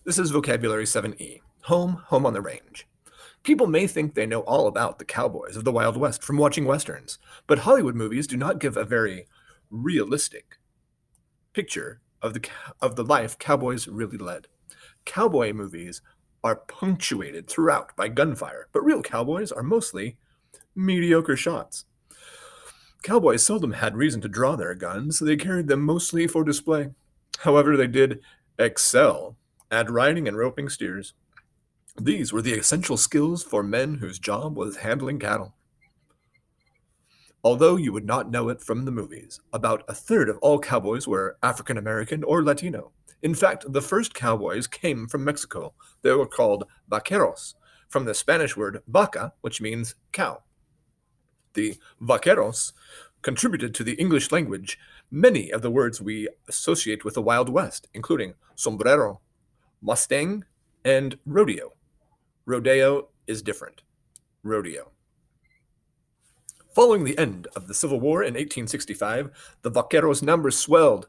This is Vocabulary 7E. Home, home on the range. People may think they know all about the cowboys of the Wild West from watching westerns, but Hollywood movies do not give a very realistic picture of the life cowboys really led. Cowboy movies are punctuated throughout by gunfire, but real cowboys are mostly mediocre shots. Cowboys seldom had reason to draw their guns, so they carried them mostly for display. However, they did excel at riding and roping steers. These were the essential skills for men whose job was handling cattle. Although you would not know it from the movies, about a third of all cowboys were African American or Latino. In fact, the first cowboys came from Mexico. They were called vaqueros, from the Spanish word vaca, which means cow. The vaqueros contributed to the English language many of the words we associate with the Wild West, including sombrero, mustang, and rodeo. Rodeo is different. Rodeo. Following the end of the Civil War in 1865, the vaqueros' numbers swelled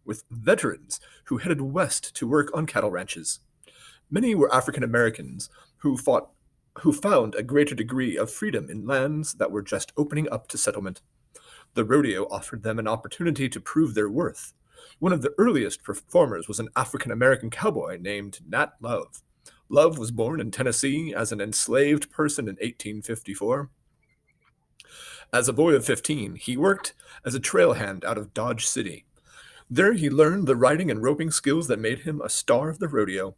with veterans who headed west to work on cattle ranches. Many were African Americans who found a greater degree of freedom in lands that were just opening up to settlement. The rodeo offered them an opportunity to prove their worth. One of the earliest performers was an African American cowboy named Nat Love. Love was born in Tennessee as an enslaved person in 1854. As a boy of 15, he worked as a trail hand out of Dodge City. There he learned the riding and roping skills that made him a star of the rodeo.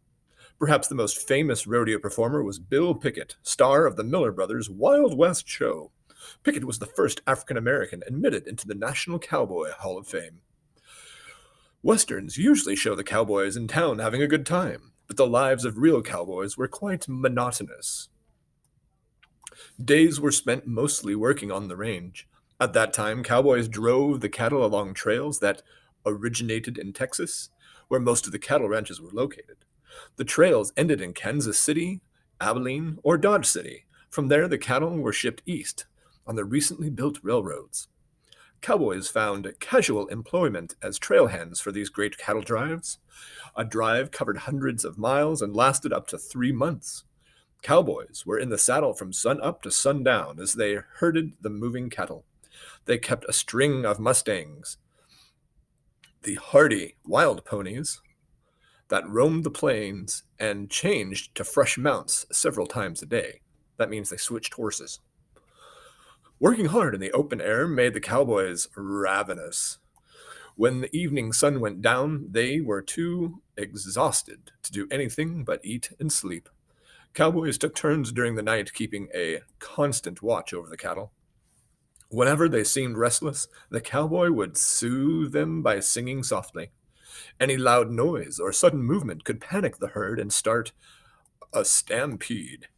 Perhaps the most famous rodeo performer was Bill Pickett, star of the Miller Brothers' Wild West show. Pickett was the first African American admitted into the National Cowboy Hall of Fame. Westerns usually show the cowboys in town having a good time, but the lives of real cowboys were quite monotonous. Days were spent mostly working on the range. At that time, cowboys drove the cattle along trails that originated in Texas, where most of the cattle ranches were located. The trails ended in Kansas City, Abilene, or Dodge City. From there, the cattle were shipped east on the recently built railroads. Cowboys found casual employment as trail hands for these great cattle drives. A drive covered hundreds of miles and lasted up to 3 months. Cowboys were in the saddle from sun up to sundown as they herded the moving cattle. They kept a string of mustangs, the hardy wild ponies that roamed the plains and changed to fresh mounts several times a day. That means they switched horses. Working hard in the open air made the cowboys ravenous. When the evening sun went down, they were too exhausted to do anything but eat and sleep. Cowboys took turns during the night keeping a constant watch over the cattle. Whenever they seemed restless, the cowboy would soothe them by singing softly. Any loud noise or sudden movement could panic the herd and start a stampede.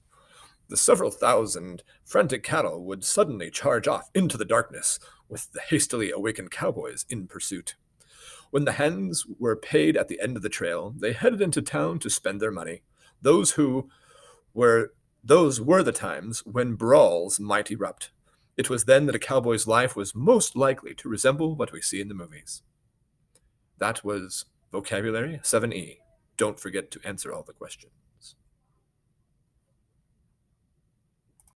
The several thousand frantic cattle would suddenly charge off into the darkness, with the hastily awakened cowboys in pursuit. When the hands were paid at the end of the trail, they headed into town to spend their money. Those were the times when brawls might erupt. It was then that a cowboy's life was most likely to resemble what we see in the movies. That was Vocabulary 7E. Don't forget to answer all the questions.